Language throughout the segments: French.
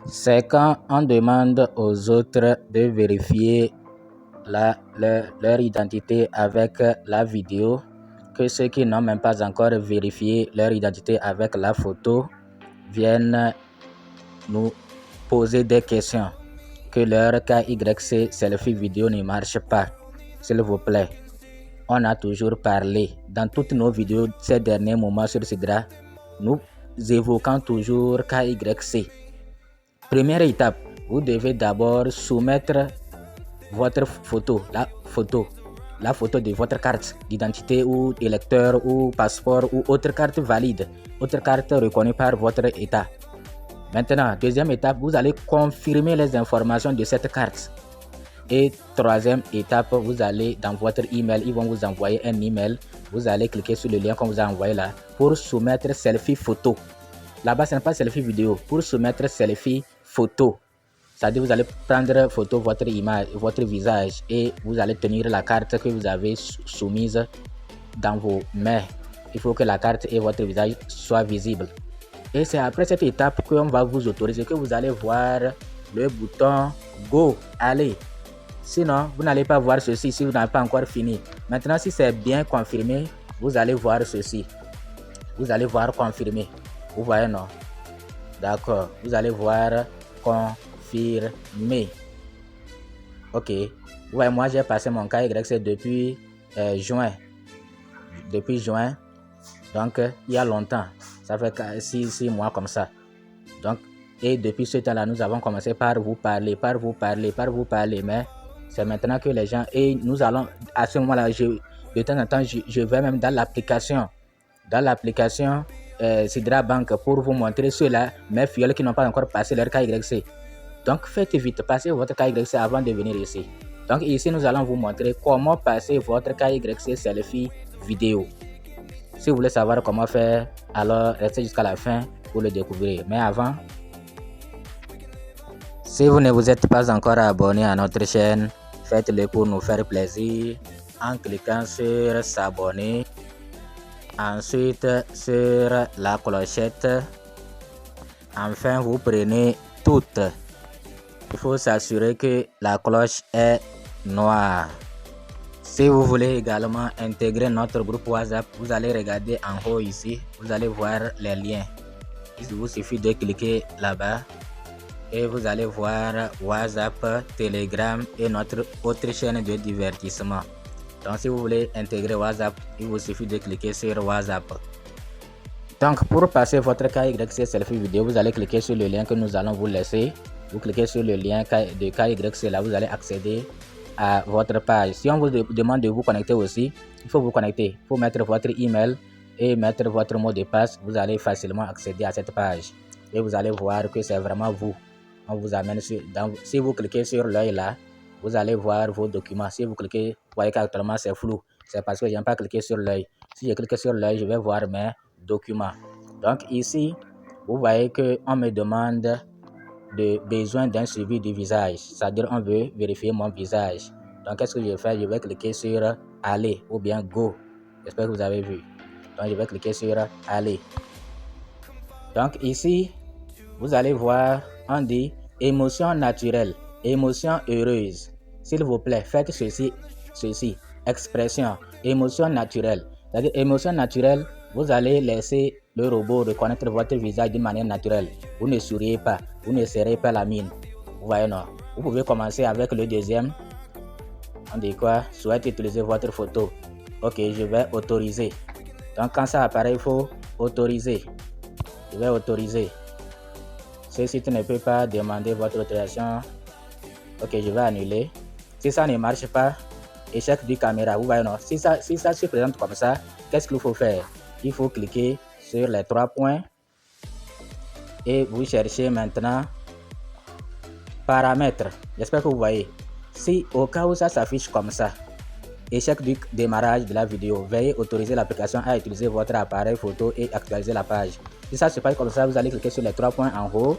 C'est quand on demande aux autres de vérifier leur identité avec la vidéo que ceux qui n'ont même pas encore vérifié leur identité avec la photo viennent nous poser des questions. Que leur KYC selfie vidéo ne marche pas. S'il vous plaît. On a toujours parlé dans toutes nos vidéos ces derniers moments sur Sidra. Nous évoquons toujours KYC. Première étape, vous devez d'abord soumettre votre photo, la photo de votre carte d'identité ou électeur ou passeport ou autre carte valide, autre carte reconnue par votre État. Maintenant, deuxième étape, vous allez confirmer les informations de cette carte. Et troisième étape, vous allez dans votre email, ils vont vous envoyer un email. Vous allez cliquer sur le lien qu'on vous a envoyé là pour soumettre selfie photo. Là-bas, ce n'est pas selfie vidéo. Pour soumettre selfie photo, c'est-à-dire vous allez prendre photo votre image, votre visage et vous allez tenir la carte que vous avez soumise dans vos mains. Il faut que la carte et votre visage soient visibles. Et c'est après cette étape qu'on va vous autoriser, que vous allez voir le bouton Go, allez. Sinon, vous n'allez pas voir ceci si vous n'avez pas encore fini. Maintenant, si c'est bien confirmé, vous allez voir ceci. Vous allez voir confirmé. Vous voyez, non? D'accord. Vous allez voir confirmé. Ok. Vous voyez, moi, j'ai passé mon KYC depuis juin. Depuis juin. Donc, il y a longtemps. Ça fait 6 mois comme ça. Donc, et depuis ce temps-là, nous avons commencé par vous parler. Mais c'est maintenant que les gens, et nous allons, à ce moment-là, de temps en temps, je vais même dans l'application. Sidra Bank pour vous montrer ceux-là, mes fioles qui n'ont pas encore passé leur KYC. Donc, faites vite, passez votre KYC avant de venir ici. Donc, ici, nous allons vous montrer comment passer votre KYC selfie vidéo. Si vous voulez savoir comment faire, alors restez jusqu'à la fin pour le découvrir. Mais avant, si vous ne vous êtes pas encore abonné à notre chaîne, faites-le pour nous faire plaisir en cliquant sur s'abonner. Ensuite, sur la clochette. Enfin, vous prenez toutes. Il faut s'assurer que la cloche est noire. Si vous voulez également intégrer notre groupe WhatsApp, vous allez regarder en haut ici. Vous allez voir les liens. Il vous suffit de cliquer là-bas. Et vous allez voir WhatsApp, Telegram et notre autre chaîne de divertissement. Donc si vous voulez intégrer WhatsApp, il vous suffit de cliquer sur WhatsApp. Donc pour passer votre KYC selfie vidéo, vous allez cliquer sur le lien que nous allons vous laisser. Vous cliquez sur le lien de KYC là, vous allez accéder à votre page. Si on vous demande de vous connecter aussi, il faut vous connecter. Il faut mettre votre email et mettre votre mot de passe. Vous allez facilement accéder à cette page. Et vous allez voir que c'est vraiment vous. On vous amène si vous cliquez sur l'œil là, vous allez voir vos documents. Si vous cliquez, vous voyez qu'actuellement c'est flou. C'est parce que je n'ai pas cliqué sur l'œil. Si je clique sur l'œil, je vais voir mes documents. Donc ici, vous voyez qu'on me demande besoin d'un suivi du visage. C'est-à-dire on veut vérifier mon visage. Donc qu'est-ce que je vais faire? Je vais cliquer sur aller ou bien go. J'espère que vous avez vu. Donc je vais cliquer sur aller. Donc ici, vous allez voir, on dit émotion naturelle, émotion heureuse. S'il vous plaît, faites ceci. Expression, émotion naturelle. C'est-à-dire, émotion naturelle, vous allez laisser le robot reconnaître votre visage d'une manière naturelle. Vous ne souriez pas, vous ne serrez pas la mine. Vous voyez, non? Vous pouvez commencer avec le deuxième. On dit quoi? Souhaite utiliser votre photo. Ok, je vais autoriser. Donc, quand ça apparaît, il faut autoriser. Je vais autoriser. Ce site ne peut pas demander votre autorisation. Ok, je vais annuler. Si ça ne marche pas, échec du caméra. Vous voyez, non? Si ça se présente comme ça, qu'est-ce qu'il faut faire? Il faut cliquer sur les 3 points et vous cherchez maintenant paramètres. J'espère que vous voyez. Si au cas où ça s'affiche comme ça, échec du démarrage de la vidéo, veuillez autoriser l'application à utiliser votre appareil photo et actualiser la page. Si ça se passe comme ça, vous allez cliquer sur les 3 points en haut.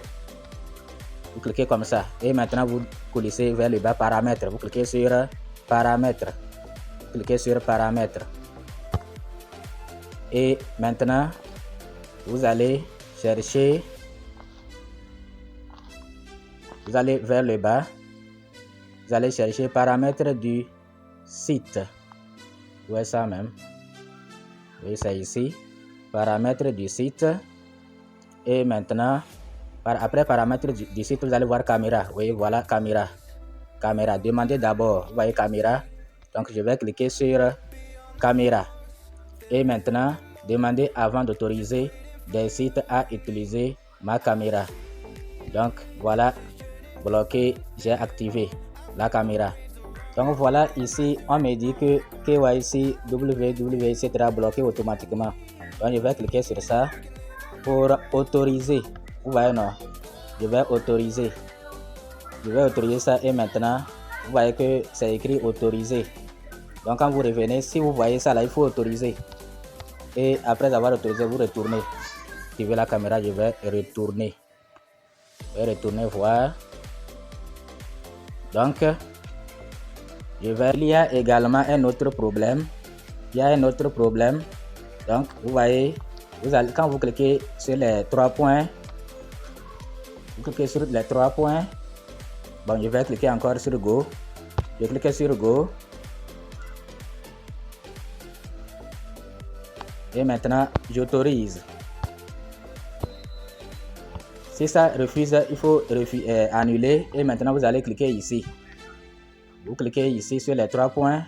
Vous cliquez comme ça et maintenant vous coulissez vers le bas paramètres. Vous cliquez sur paramètres. Cliquez sur paramètres. Et maintenant, vous allez chercher Vous allez vers le bas. Vous allez chercher paramètres du site. Vous voyez ça même. Oui, c'est ici. Paramètres du site. Et maintenant, après paramètres du site, vous allez voir caméra. Oui, voilà caméra. Caméra. Demandez d'abord. Vous voyez caméra. Donc, je vais cliquer sur caméra. Et maintenant, demandez avant d'autoriser des sites à utiliser ma caméra. Donc, voilà. Bloqué. J'ai activé la caméra. Donc voilà, ici on me dit que KYC WWC sera bloqué automatiquement. Donc je vais cliquer sur ça pour autoriser. Vous voyez non? Je vais autoriser. Je vais autoriser ça et maintenant vous voyez que c'est écrit autoriser. Donc quand vous revenez, si vous voyez ça là, il faut autoriser. Et après avoir autorisé, vous retournez. Activez la caméra, je vais retourner. Je vais retourner voir. Donc il y a également un autre problème. Donc, vous voyez, quand vous cliquez sur les 3 points, vous cliquez sur les 3 points. Bon, je vais cliquer encore sur Go. Je clique sur Go. Et maintenant, j'autorise. Si ça refuse, il faut annuler. Et maintenant, vous allez cliquer ici. Vous cliquez ici sur les 3 points.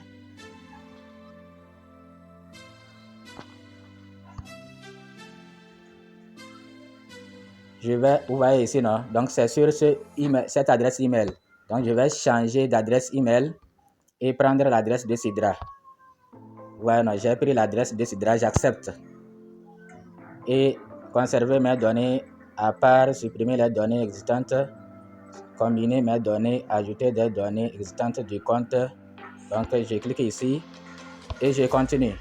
Vous voyez ici, non? Donc, c'est sur cette adresse email. Donc, je vais changer d'adresse email et prendre l'adresse de Sidra. Ouais, non, j'ai pris l'adresse de Sidra, j'accepte. Et conserver mes données à part, supprimer les données existantes, combiner mes données, ajouter des données existantes du compte. Donc, je clique ici et je continue.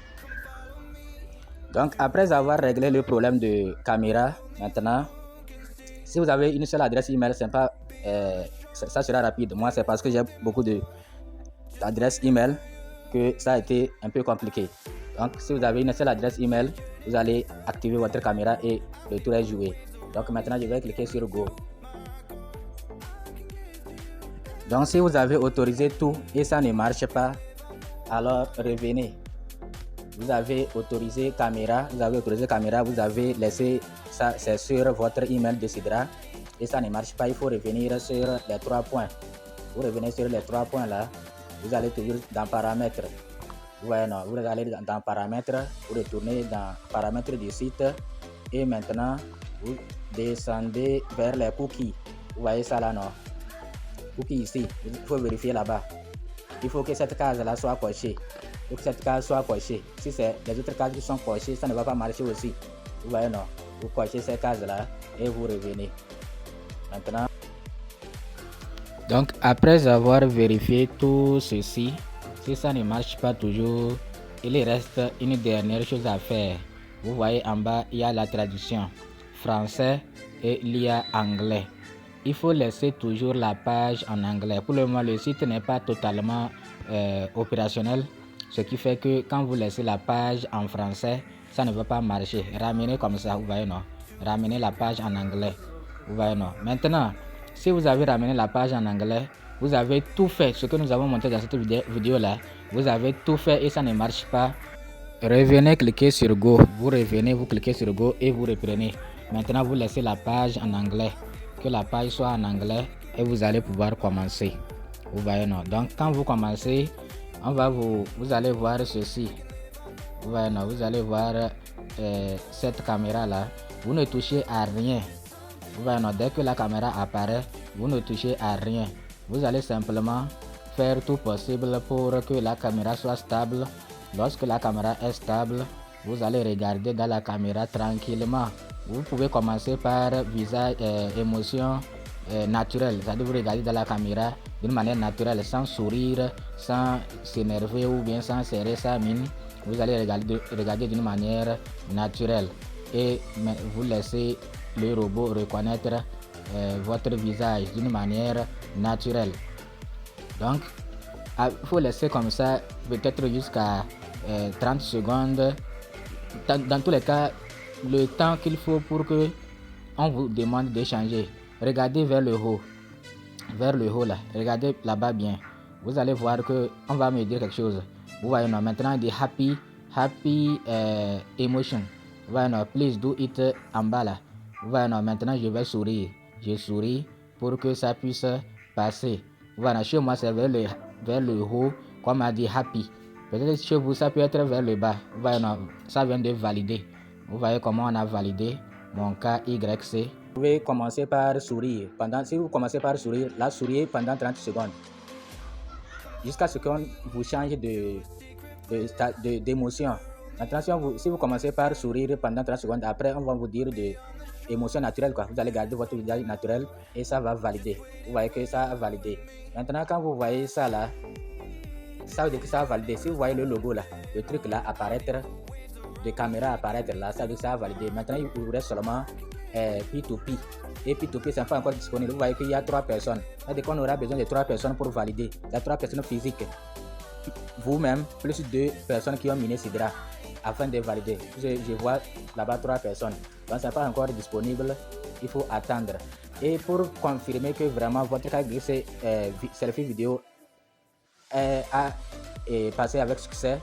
Donc, après avoir réglé le problème de caméra, maintenant, si vous avez une seule adresse email, ça sera rapide. Moi, c'est parce que j'ai beaucoup d'adresses email que ça a été un peu compliqué. Donc, si vous avez une seule adresse email, vous allez activer votre caméra et le tour est joué. Donc, maintenant, je vais cliquer sur Go. Donc, si vous avez autorisé tout et ça ne marche pas, alors revenez. Vous avez autorisé caméra, vous avez laissé ça, c'est sur votre email de Sidra et ça ne marche pas, il faut revenir sur les 3 points. Vous revenez sur les 3 points là, vous allez toujours dans paramètres. Vous allez dans paramètres, vous retournez dans paramètres du site et maintenant vous descendez vers les cookies. Vous voyez ça là, non? Cookies ici, il faut vérifier là-bas. Il faut que cette case là soit cochée. Si c'est les autres cases qui sont cochées, ça ne va pas marcher aussi. Vous voyez, non? Vous cochez ces cases là et vous revenez. Maintenant, donc après avoir vérifié tout ceci, si ça ne marche pas toujours, il reste une dernière chose à faire. Vous voyez en bas, il y a la traduction français et il y a anglais. Il faut laisser toujours la page en anglais. Pour le moment, le site n'est pas totalement opérationnel. Ce qui fait que quand vous laissez la page en français, ça ne va pas marcher. Ramenez comme ça, vous voyez, non? Ramenez la page en anglais. Vous voyez, non? Maintenant, si vous avez ramené la page en anglais, vous avez tout fait. Ce que nous avons montré dans cette vidéo-là, vous avez tout fait et ça ne marche pas. Revenez, cliquez sur Go. Vous revenez, vous cliquez sur Go et vous reprenez. Maintenant, vous laissez la page en anglais. Que la page soit en anglais et vous allez pouvoir commencer. Vous voyez, non? Donc, quand vous commencez, vous allez voir ceci. Vous voyez, non? Vous allez voir cette caméra là. Vous ne touchez à rien. Vous voyez, non? Dès que la caméra apparaît, vous ne touchez à rien. Vous allez simplement faire tout possible pour que la caméra soit stable. Lorsque la caméra est stable, vous allez regarder dans la caméra tranquillement. Vous pouvez commencer par visage, émotion naturelle. C'est-à-dire vous regardez dans la caméra d'une manière naturelle, sans sourire, sans s'énerver ou bien sans serrer sa mine. Vous allez regarder d'une manière naturelle et vous laissez le robot reconnaître votre visage d'une manière naturelle. Donc, il faut laisser comme ça peut-être jusqu'à 30 secondes. Dans tous les cas, le temps qu'il faut pour que on vous demande de changer. Regardez vers le haut. vers le haut là. Regardez là-bas bien. Vous allez voir que on va me dire quelque chose. Vous voyez non, maintenant il dit happy emotion. Vous voyez non, please do it en bas là. Vous voyez non, maintenant je vais sourire. Je souris pour que ça puisse passer. Voilà, chez moi c'est vers le haut, comme on dit happy. Peut-être chez vous ça peut être vers le bas. Vous voyez non, ça vient de valider. Vous voyez comment on a validé mon cas YC. Vous pouvez commencer par sourire. Si vous commencez par sourire, là souriez pendant 30 secondes. Jusqu'à ce qu'on vous change d'émotion. Maintenant, si vous commencez par sourire pendant 30 secondes, après on va vous dire de émotion naturelle, quoi. Vous allez garder votre visage naturel et ça va valider. Vous voyez que ça a validé. Maintenant, quand vous voyez ça là, ça veut dire que ça a validé. Si vous voyez le logo là, le truc là apparaître, de caméra apparaître là, ça veut dire que ça a validé. Maintenant, il vous reste seulement P2P. Et P2P, c'est pas encore disponible. Vous voyez qu'il y a 3 personnes. C'est-à-dire qu'on aura besoin de 3 personnes pour valider. Il y a 3 personnes physiques. Vous-même, plus 2 personnes qui ont miné Sidra afin de valider. Je vois là-bas 3 personnes. Donc, ce n'est pas encore disponible. Il faut attendre. Et pour confirmer que vraiment votre cas glissé selfie vidéo a passé avec succès,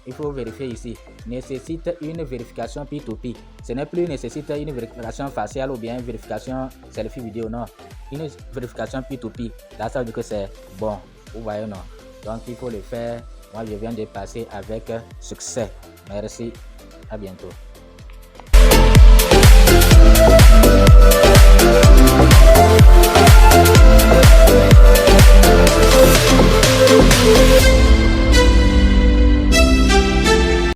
il faut vérifier ici. Nécessite une vérification P2P. Ce n'est plus nécessite une vérification faciale ou bien une vérification selfie vidéo, non. Une vérification P2P. Là, ça veut dire que c'est bon. Vous voyez, non. Donc, il faut le faire. Moi, je viens de passer avec succès. Merci. À bientôt.